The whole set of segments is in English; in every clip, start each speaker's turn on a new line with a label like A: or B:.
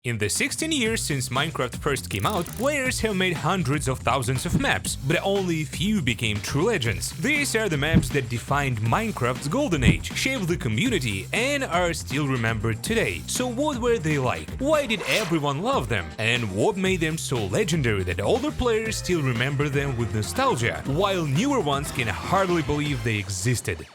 A: In the 16 years since Minecraft first came out, players have made hundreds of thousands of maps, but only a few became true legends. These are the maps that defined Minecraft's golden age, shaped the community, and are still remembered today. So what were they like? Why did everyone love them? And what made them so legendary that older players still remember them with nostalgia, while newer ones can hardly believe they existed?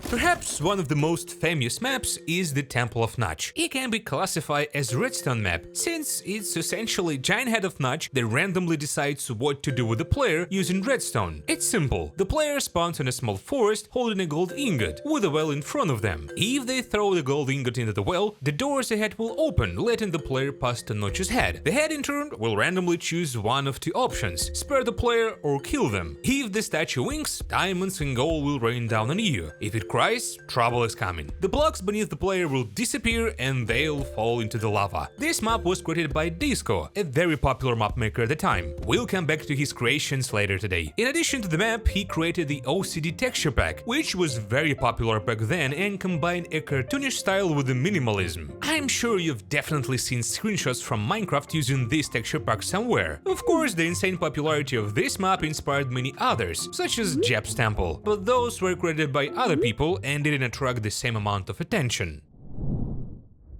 A: Perhaps one of the most famous maps is the Temple of Notch. It can be classified as redstone map, since it's essentially a giant head of Notch that randomly decides what to do with the player using redstone. It's simple. The player spawns in a small forest holding a gold ingot, with a well in front of them. If they throw the gold ingot into the well, the doors ahead will open, letting the player pass to Notch's head. The head in turn will randomly choose one of two options: spare the player or kill them. If the statue winks, diamonds and gold will rain down on you. If it cries, trouble is coming. The blocks beneath the player will disappear and they'll fall into the lava. This map was created by Disco, a very popular map maker at the time. We'll come back to his creations later today. In addition to the map, he created the OCD texture pack, which was very popular back then and combined a cartoonish style with the minimalism. I'm sure you've definitely seen screenshots from Minecraft using this texture pack somewhere. Of course, the insane popularity of this map inspired many others, such as Jeb's Temple, but those were created by other people and didn't attract the same amount of attention.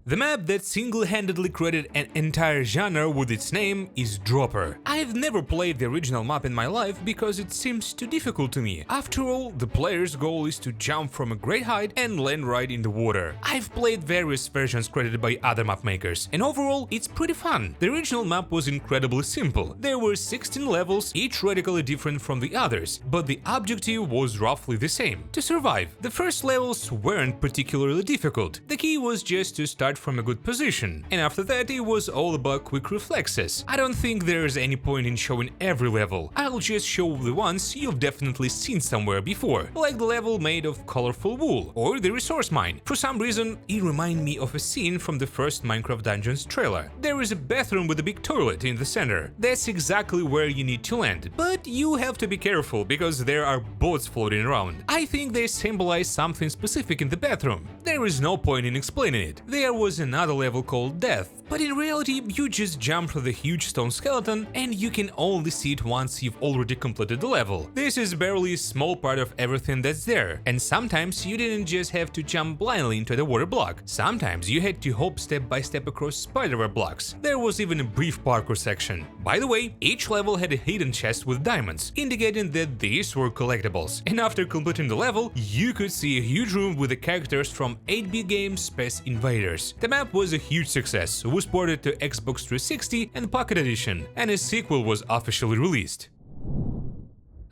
A: The map that single-handedly created an entire genre with its name is Dropper. I've never played the original map in my life because it seems too difficult to me. After all, the player's goal is to jump from a great height and land right in the water. I've played various versions created by other map makers, and overall, it's pretty fun. The original map was incredibly simple. There were 16 levels, each radically different from the others, but the objective was roughly the same: to survive. The first levels weren't particularly difficult. The key was just to start from a good position, and after that it was all about quick reflexes. I don't think there's any point in showing every level. I'll just show the ones you've definitely seen somewhere before, like the level made of colorful wool, or the resource mine. For some reason, it reminded me of a scene from the first Minecraft Dungeons trailer. There is a bathroom with a big toilet in the center. That's exactly where you need to land, but you have to be careful because there are boats floating around. I think they symbolize something specific in the bathroom. There is no point in explaining it. There was another level called Death, but in reality you just jump through the huge stone skeleton and you can only see it once you've already completed the level. This is barely a small part of everything that's there, and sometimes you didn't just have to jump blindly into the water block. Sometimes you had to hop step by step across spiderweb blocks. There was even a brief parkour section. By the way, each level had a hidden chest with diamonds, indicating that these were collectibles. And after completing the level, you could see a huge room with the characters from 8-bit games Space Invaders. The map was a huge success, was ported to Xbox 360 and Pocket Edition, and a sequel was officially released.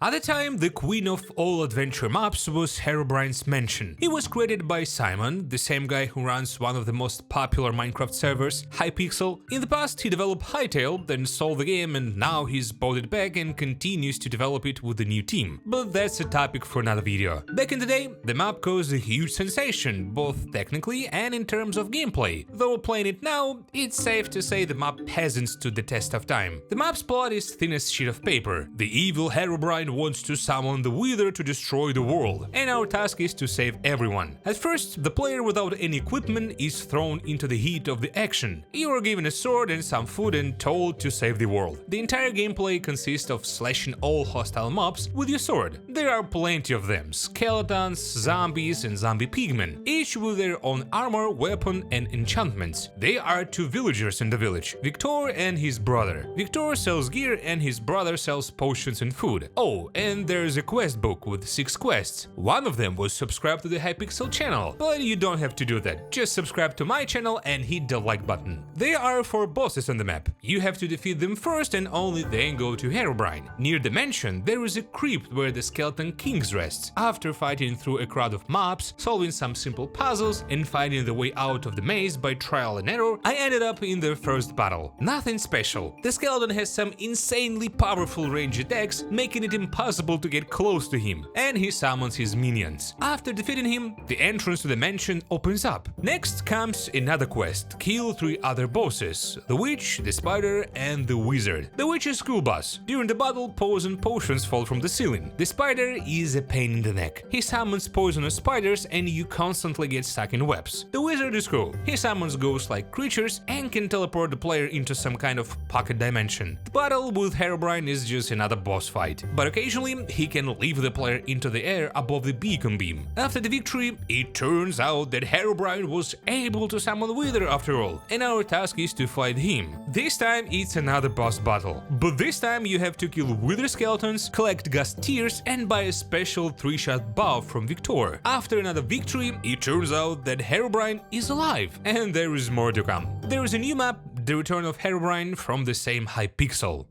A: At the time, the queen of all adventure maps was Herobines Mansion. It was created by Simon, the same guy who runs one of the most popular Minecraft servers, Hypixel. In the past, he developed Hytale, then sold the game, and now he's bought it back and continues to develop it with a new team. But that's a topic for another video. Back in the day, the map caused a huge sensation, both technically and in terms of gameplay. Though playing it now, it's safe to say the map hasn't stood the test of time. The map's plot is thin as sheet of paper. The evil Herobrine wants to summon the Wither to destroy the world, and our task is to save everyone. At first, the player without any equipment is thrown into the heat of the action. You are given a sword and some food and told to save the world. The entire gameplay consists of slashing all hostile mobs with your sword. There are plenty of them: skeletons, zombies, and zombie pigmen, each with their own armor, weapon, and enchantments. There are two villagers in the village, Victor and his brother. Victor sells gear and his brother sells potions and food. Oh, and there's a quest book with 6 quests. One of them was subscribe to the Hypixel channel, but you don't have to do that. Just subscribe to my channel and hit the like button. There are 4 bosses on the map. You have to defeat them first and only then go to Herobrine. Near the mansion, there is a crypt where the Skeleton Kings rests. After fighting through a crowd of mobs, solving some simple puzzles, and finding the way out of the maze by trial and error, I ended up in the first battle. Nothing special. The skeleton has some insanely powerful ranged attacks, making it impossible to get close to him, and he summons his minions. After defeating him, the entrance to the mansion opens up. Next comes another quest: kill 3 other bosses: the witch, the spider, and the wizard. The witch is cool boss. During the battle, poison potions fall from the ceiling. The spider is a pain in the neck. He summons poisonous spiders and you constantly get stuck in webs. The wizard is cool. He summons ghost-like creatures and can teleport the player into some kind of pocket dimension. The battle with Herobine is just another boss fight, but occasionally he can leave the player into the air above the beacon beam. After the victory, it turns out that Herobine was able to summon Wither after all, and our task is to fight him. This time it's another boss battle, but this time you have to kill Wither skeletons, collect Gust tears, and buy a special 3-shot buff from Victor. After another victory, it turns out that Herobine is alive, and there is more to come. There is a new map, The Return of Herobine, from the same Hypixel.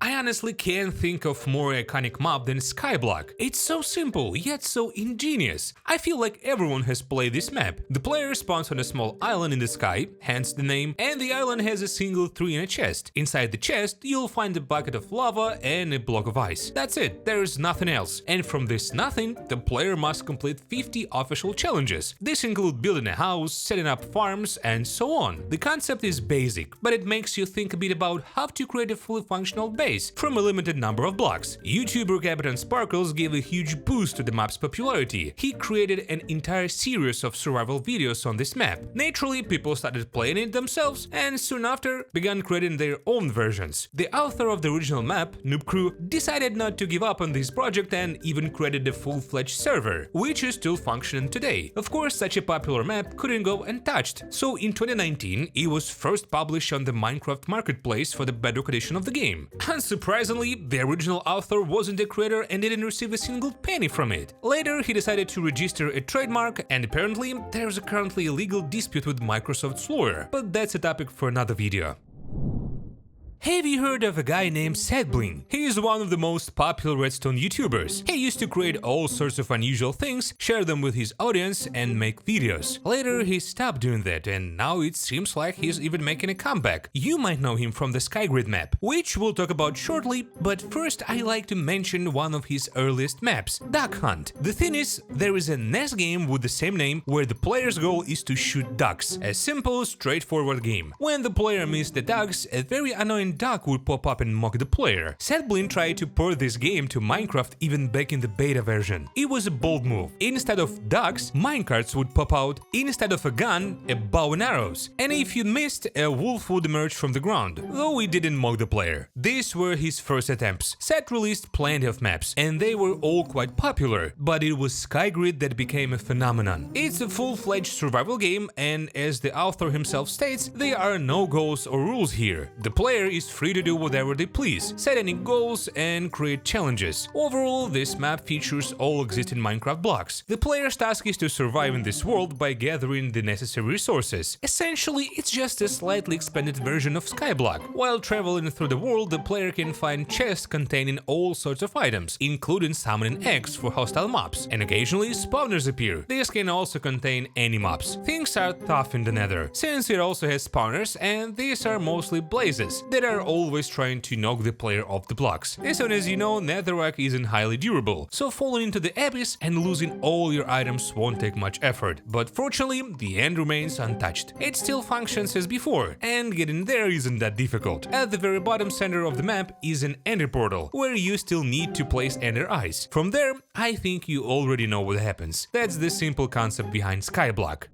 A: I honestly can't think of more iconic map than Skyblock. It's so simple, yet so ingenious. I feel like everyone has played this map. The player spawns on a small island in the sky, hence the name, and the island has a single tree in a chest. Inside the chest, you'll find a bucket of lava and a block of ice. That's it, there's nothing else. And from this nothing, the player must complete 50 official challenges. This includes building a house, setting up farms, and so on. The concept is basic, but it makes you think a bit about how to create a fully functional base from a limited number of blocks. YouTuber Captain Sparkles gave a huge boost to the map's popularity. He created an entire series of survival videos on this map. Naturally, people started playing it themselves and soon after began creating their own versions. The author of the original map, Noob Crew, decided not to give up on this project and even created a full-fledged server, which is still functioning today. Of course, such a popular map couldn't go untouched, so in 2019 it was first published on the Minecraft marketplace for the Bedrock edition of the game. Unsurprisingly, the original author wasn't a creator and didn't receive a single penny from it. Later, he decided to register a trademark, and apparently there's currently a legal dispute with Microsoft's lawyer, but that's a topic for another video. Have you heard of a guy named Sadbling? He is one of the most popular redstone YouTubers. He used to create all sorts of unusual things, share them with his audience, and make videos. Later, he stopped doing that, and now it seems like he's even making a comeback. You might know him from the SkyGrid map, which we'll talk about shortly, but first I like to mention one of his earliest maps, Duck Hunt. The thing is, there is a NES game with the same name where the player's goal is to shoot ducks. A simple, straightforward game. When the player missed the ducks, a very annoying duck would pop up and mock the player. Sadblin tried to port this game to Minecraft even back in the beta version. It was a bold move. Instead of ducks, minecarts would pop out, instead of a gun, a bow and arrows. And if you missed, a wolf would emerge from the ground, though it didn't mock the player. These were his first attempts. Sad released plenty of maps, and they were all quite popular, but it was SkyGrid that became a phenomenon. It's a full-fledged survival game, and as the author himself states, there are no goals or rules here. The player is free to do whatever they please, set any goals and create challenges. Overall, this map features all existing Minecraft blocks. The player's task is to survive in this world by gathering the necessary resources. Essentially, it's just a slightly expanded version of Skyblock. While traveling through the world, the player can find chests containing all sorts of items, including summoning eggs for hostile mobs, and occasionally spawners appear. This can also contain any mobs. Things are tough in the Nether, since it also has spawners, and these are mostly blazes that are always trying to knock the player off the blocks. As soon as you know, netherrack isn't highly durable, so falling into the abyss and losing all your items won't take much effort. But fortunately, the end remains untouched. It still functions as before, and getting there isn't that difficult. At the very bottom center of the map is an ender portal, where you still need to place ender eyes. From there, I think you already know what happens. That's the simple concept behind Skyblock.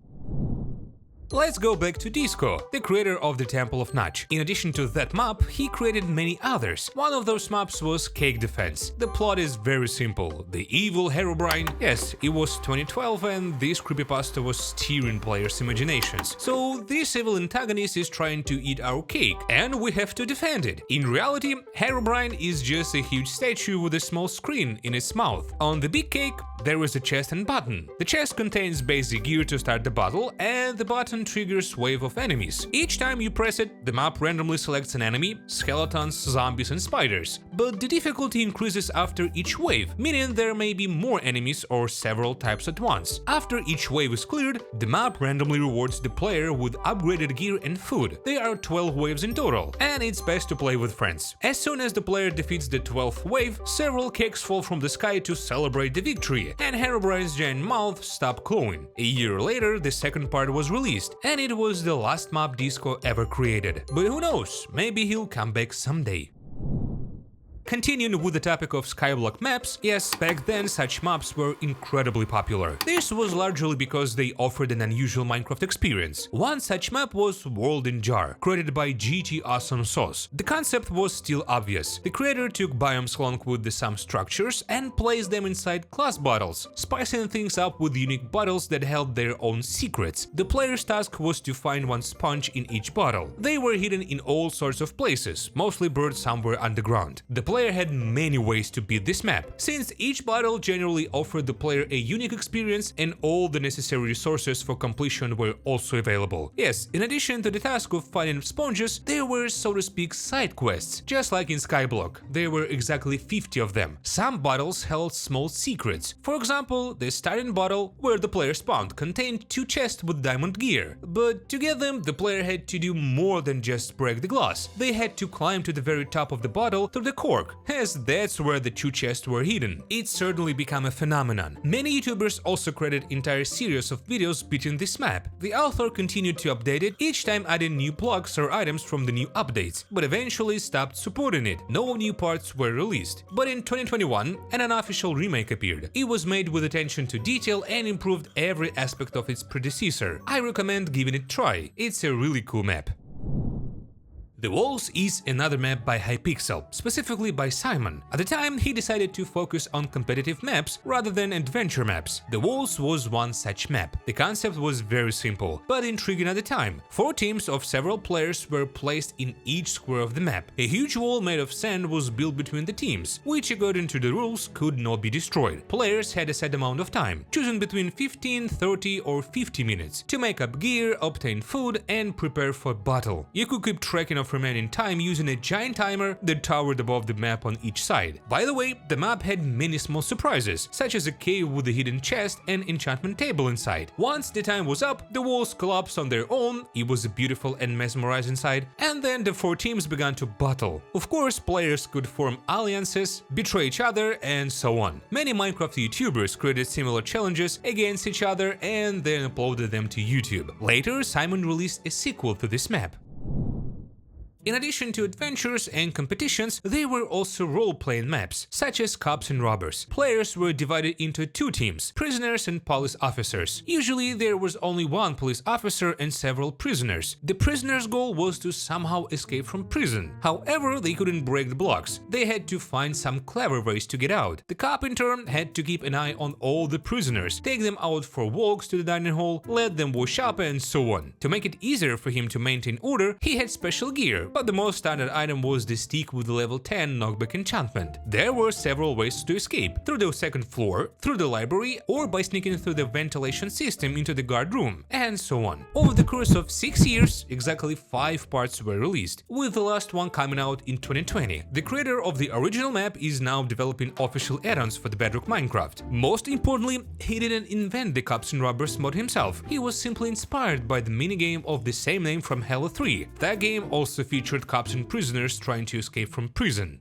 A: Let's go back to Disco, the creator of the Temple of Notch. In addition to that map, he created many others. One of those maps was Cake Defense. The plot is very simple. The evil Herobine, yes, it was 2012 and this creepypasta was steering players' imaginations. So this evil antagonist is trying to eat our cake, and we have to defend it. In reality, Herobine is just a huge statue with a small screen in its mouth. On the big cake, there is a chest and button. The chest contains basic gear to start the battle, and the button button triggers wave of enemies. Each time you press it, the map randomly selects an enemy, skeletons, zombies and spiders. But the difficulty increases after each wave, meaning there may be more enemies or several types at once. After each wave is cleared, the map randomly rewards the player with upgraded gear and food. There are 12 waves in total, and it's best to play with friends. As soon as the player defeats the 12th wave, several cakes fall from the sky to celebrate the victory, and Herobrine's giant mouth stopped glowing. A year later, the second part was released, and it was the last map Disco ever created. But who knows, maybe he'll come back someday. Continuing with the topic of Skyblock maps, yes, back then such maps were incredibly popular. This was largely because they offered an unusual Minecraft experience. One such map was World in Jar, created by GT Awesome Sauce. The concept was still obvious. The creator took biomes along with some structures and placed them inside glass bottles, spicing things up with unique bottles that held their own secrets. The player's task was to find one sponge in each bottle. They were hidden in all sorts of places, mostly buried somewhere underground. The player had many ways to beat this map, since each bottle generally offered the player a unique experience and all the necessary resources for completion were also available. Yes, in addition to the task of finding sponges, there were, so to speak, side quests, just like in Skyblock. There were exactly 50 of them. Some bottles held small secrets. For example, the starting bottle, where the player spawned, contained 2 chests with diamond gear. But to get them, the player had to do more than just break the glass. They had to climb to the very top of the bottle through the cork, as that's where the 2 chests were hidden. It's certainly become a phenomenon. Many YouTubers also credit entire series of videos beating this map. The author continued to update it, each time adding new blocks or items from the new updates, but eventually stopped supporting it. No new parts were released. But in 2021, an unofficial remake appeared. It was made with attention to detail and improved every aspect of its predecessor. I recommend giving it a try. It's a really cool map. The Walls is another map by Hypixel, specifically by Simon. At the time, he decided to focus on competitive maps rather than adventure maps. The Walls was one such map. The concept was very simple, but intriguing at the time. 4 teams of several players were placed in each square of the map. A huge wall made of sand was built between the teams, which according to the rules could not be destroyed. Players had a set amount of time, choosing between 15, 30 or 50 minutes, to make up gear, obtain food and prepare for battle. You could keep tracking of remaining time using a giant timer that towered above the map on each side. By the way, the map had many small surprises, such as a cave with a hidden chest and enchantment table inside. Once the time was up, the walls collapsed on their own, it was beautiful and mesmerizing sight, and then the 4 teams began to battle. Of course, players could form alliances, betray each other, and so on. Many Minecraft YouTubers created similar challenges against each other and then uploaded them to YouTube. Later, Simon released a sequel to this map. In addition to adventures and competitions, there were also role-playing maps, such as Cops and Robbers. Players were divided into 2 teams, prisoners and police officers. Usually there was only one police officer and several prisoners. The prisoners' goal was to somehow escape from prison. However, they couldn't break the blocks. They had to find some clever ways to get out. The cop in turn had to keep an eye on all the prisoners, take them out for walks to the dining hall, let them wash up and so on. To make it easier for him to maintain order, he had special gear. But the most standard item was the stick with the level 10 knockback enchantment. There were several ways to escape: through the second floor, through the library, or by sneaking through the ventilation system into the guard room, and so on. Over the course of 6 years, exactly 5 parts were released, with the last one coming out in 2020. The creator of the original map is now developing official add-ons for the Bedrock Minecraft. Most importantly, he didn't invent the Cops and Robbers mod himself. He was simply inspired by the minigame of the same name from Halo 3. That game also featured cops and prisoners trying to escape from prison.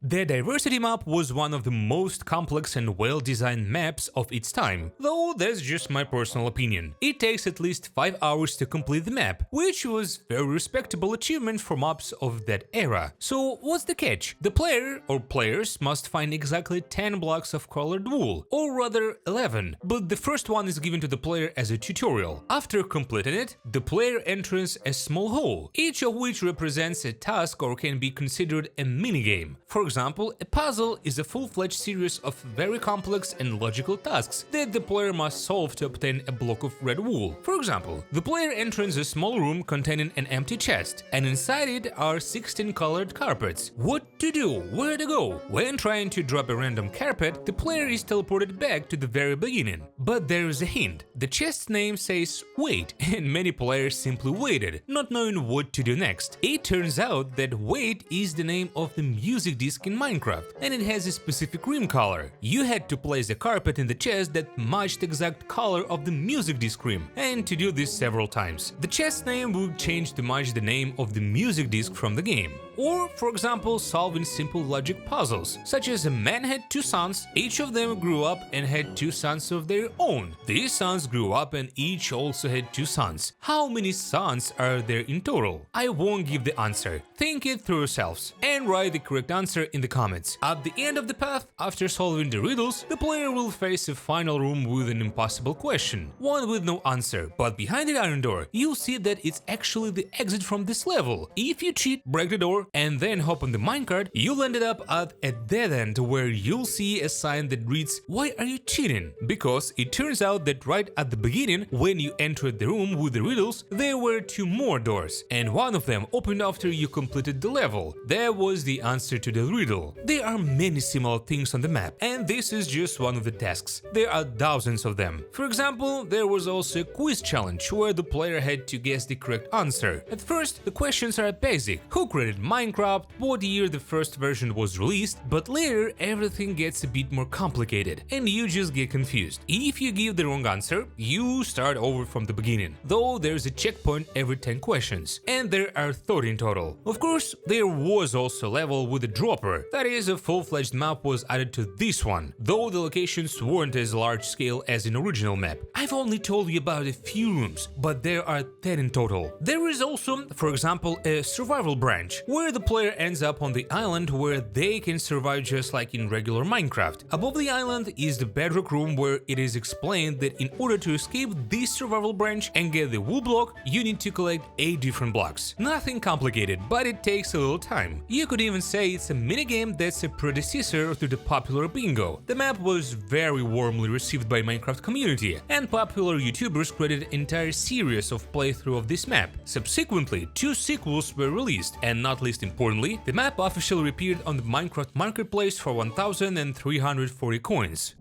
A: The Divercity map was one of the most complex and well-designed maps of its time, though that's just my personal opinion. It takes at least 5 hours to complete the map, which was a very respectable achievement for maps of that era. So what's the catch? The player or players must find exactly 10 blocks of colored wool, or rather 11, but the first one is given to the player as a tutorial. After completing it, the player enters a small hole, each of which represents a task or can be considered a minigame. For example, a puzzle is a full-fledged series of very complex and logical tasks that the player must solve to obtain a block of red wool. For example, the player enters a small room containing an empty chest, and inside it are 16 colored carpets. What to do? Where to go? When trying to drop a random carpet, the player is teleported back to the very beginning. But there is a hint. The chest's name says wait, and many players simply waited, not knowing what to do next. It turns out that wait is the name of the music disc in Minecraft, and it has a specific rim color. You had to place a carpet in the chest that matched the exact color of the music disc rim, and to do this several times. The chest's name would change to match the name of the music disc from the game. Or, for example, solving simple logic puzzles, such as a man had two sons, each of them grew up and had two sons of their own. These sons grew up and each also had two sons. How many sons are there in total? I won't give the answer. Think it through yourselves and write the correct answer in the comments. At the end of the path, after solving the riddles, the player will face a final room with an impossible question, one with no answer, but behind the iron door, you'll see that it's actually the exit from this level. If you cheat, break the door, and then hop on the minecart, you'll end up at a dead end where you'll see a sign that reads, "Why are you cheating?" Because it turns out that right at the beginning, when you entered the room with the riddles, there were two more doors, and one of them opened after you completed the level. That was the answer to the riddle. There are many similar things on the map, and this is just one of the tasks. There are thousands of them. For example, there was also a quiz challenge where the player had to guess the correct answer. At first, the questions are basic. Who created Minecraft? What year the first version was released? But later, everything gets a bit more complicated, and you just get confused. If you give the wrong answer, you start over from the beginning, though there's a checkpoint every 10 questions, and there are 30 in total. Of course, there was also a level with a dropper, that is, a full-fledged map was added to this one, though the locations weren't as large scale as in original map. I've only told you about a few rooms, but there are 10 in total. There is also, for example, a survival branch, where the player ends up on the island where they can survive just like in regular Minecraft. Above the island is the bedrock room where it is explained that in order to escape this survival branch and get the wool block, you need to collect 8 different blocks. Nothing complicated, but it takes a little time. You could even say it's a minigame that's a predecessor to the popular bingo. The map was very warmly received by Minecraft community, and popular YouTubers created an entire series of playthrough of this map. Subsequently, 2 sequels were released, and not least importantly, the map officially appeared on the Minecraft marketplace for 1,340 coins.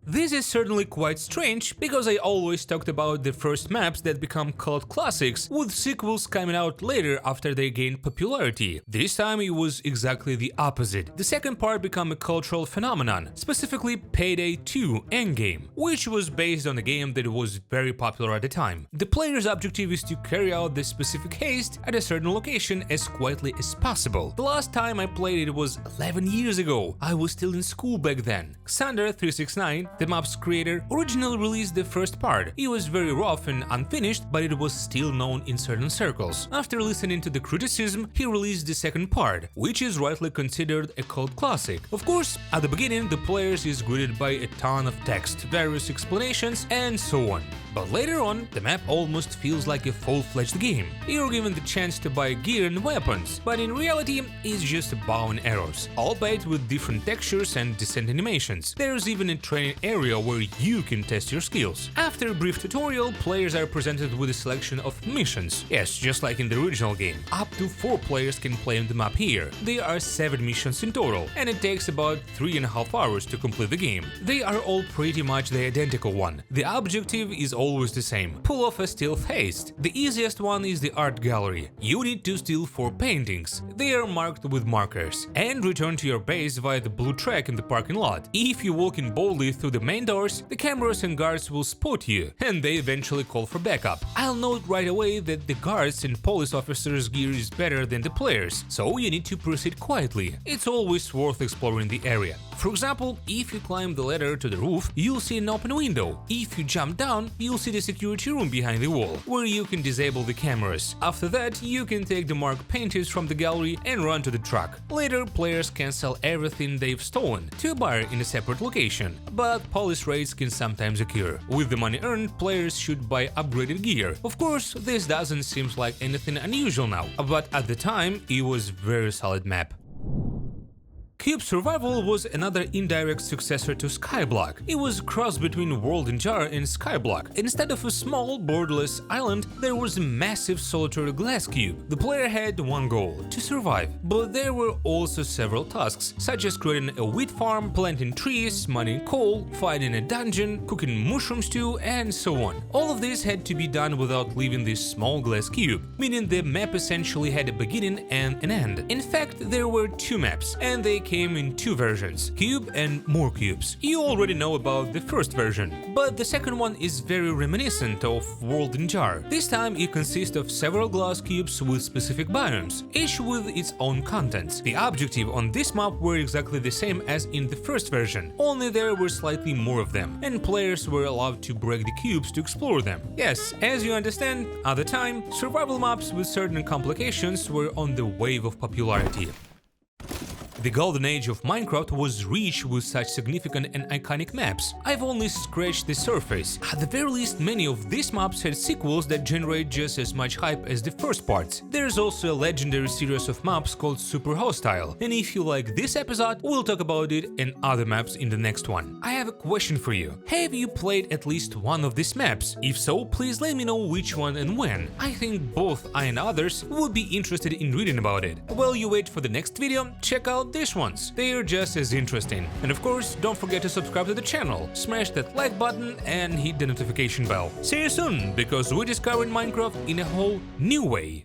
A: This is certainly quite strange, because I always talked about the first maps that become cult classics, with sequels coming out later after they gained popularity. This time it was exactly the opposite. The second part became a cultural phenomenon, specifically Payday 2 Endgame, which was based on a game that was very popular at the time. The player's objective is to carry out the specific heist at a certain location as quietly as possible. The last time I played it was 11 years ago. I was still in school back then. Xander369, the map's creator, originally released the first part. It was very rough and unfinished, but it was still known in certain circles. After listening to the criticism, he released the second part, which is rightly considered a cult classic. Of course, at the beginning, the players is greeted by a ton of text, various explanations, and so on. But later on, the map almost feels like a full-fledged game. You're given the chance to buy gear and weapons, but in reality, it's just a bow and arrows, albeit with different textures and descent animations. There's even a training area where you can test your skills. After a brief tutorial, players are presented with a selection of missions. Yes, just like in the original game. Up to 4 players can play on the map here. There are 7 missions in total, and it takes about 3.5 hours to complete the game. They are all pretty much the identical one. The objective is always the same: pull off a stealth heist. The easiest one is the art gallery. You need to steal 4 paintings. They are marked with markers, and return to your base via the blue track in the parking lot. If you walk in boldly through the main doors, the cameras and guards will spot you, and they eventually call for backup. I'll note right away that the guards and police officers' gear is better than the players, so you need to proceed quietly. It's always worth exploring the area. For example, if you climb the ladder to the roof, you'll see an open window. If you jump down, you'll see the security room behind the wall, where you can disable the cameras. After that, you can take the marked paintings from the gallery and run to the truck. Later, players can sell everything they've stolen to a buyer in a separate location, but police raids can sometimes occur. With the money earned, players should buy upgraded gear. Of course, this doesn't seem like anything unusual now, but at the time, it was a very solid map. Cube Survival was another indirect successor to Skyblock. It was a cross between World in Jar and Skyblock. Instead of a small, borderless island, there was a massive solitary glass cube. The player had one goal: to survive. But there were also several tasks, such as creating a wheat farm, planting trees, mining coal, fighting a dungeon, cooking mushroom stew, and so on. All of this had to be done without leaving this small glass cube, meaning the map essentially had a beginning and an end. In fact, there were two maps, and they came in two versions: cube and more cubes. You already know about the first version, but the second one is very reminiscent of World in Jar. This time it consists of several glass cubes with specific biomes, each with its own contents. The objective on this map were exactly the same as in the first version, only there were slightly more of them, and players were allowed to break the cubes to explore them. Yes, as you understand, at the time, survival maps with certain complications were on the wave of popularity. The golden age of Minecraft was rich with such significant and iconic maps. I've only scratched the surface. At the very least, many of these maps had sequels that generate just as much hype as the first parts. There's also a legendary series of maps called Super Hostile, and if you like this episode, we'll talk about it and other maps in the next one. I have a question for you. Have you played at least one of these maps? If so, please let me know which one and when. I think both I and others would be interested in reading about it. While you wait for the next video, check out these ones. They are just as interesting. And of course, don't forget to subscribe to the channel, smash that like button and hit the notification bell. See you soon, because we're discovering Minecraft in a whole new way.